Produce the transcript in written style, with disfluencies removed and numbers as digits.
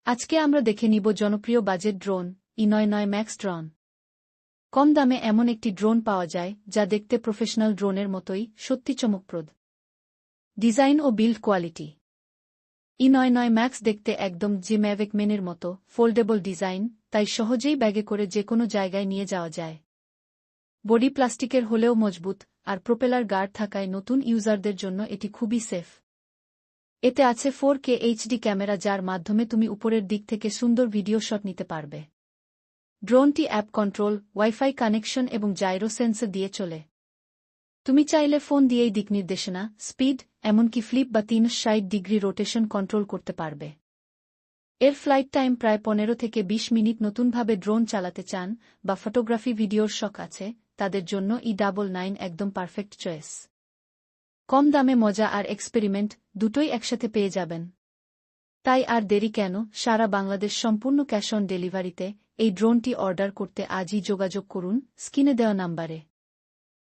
আজকে আমরা দেখে নিব জনপ্রিয় বাজেট ড্রোন ই99 ম্যাক্স ড্রোন। কম দামে এমন একটি ড্রোন পাওয়া যায় যা দেখতে প্রফেশনাল ড্রোনের মতোই সত্যি চমকপ্রদ। ডিজাইন ও বিল্ড কোয়ালিটি। ই99 ম্যাক্স দেখতে একদম জি ম্যাভিক মতো ফোল্ডেবল ডিজাইন, তাই সহজেই ব্যাগে করে যেকোনো জায়গায় নিয়ে যাওয়া যায়। বডি প্লাস্টিকের হলেও মজবুত, আর প্রোপেলার গার্ড থাকায় নতুন ইউজারদের জন্য এটি খুবই সেফ। এতে আছে 4K এইচডি ক্যামেরা, যার মাধ্যমে তুমি উপরের দিক থেকে সুন্দর ভিডিও শট নিতে পারবে। ড্রোনটি অ্যাপ কন্ট্রোল, ওয়াইফাই কানেকশন এবং জাইরো সেন্সর দিয়ে চলে। তুমি চাইলে ফোন দিয়েই দিকনির্দেশনা, স্পিড, এমনকি ফ্লিপ বা 360 ডিগ্রি রোটেশন কন্ট্রোল করতে পারবে। এর ফ্লাইট টাইম প্রায় 15 থেকে 20 মিনিট। নতুনভাবে ড্রোন চালাতে চান বা ফটোগ্রাফি ভিডিওর শখ আছে, তাদের জন্য ই99 একদম পারফেক্ট চয়েস। কম দামে মজা আর এক্সপেরিমেন্ট দুটোই একসাথে পেয়ে যাবেন। তাই আর দেরি কেন, সারা বাংলাদেশ সম্পূর্ণ ক্যাশ অন ডেলিভারিতে এই ড্রোনটি অর্ডার করতে আজই যোগাযোগ করুন স্ক্রিনে দেওয়া নাম্বারে।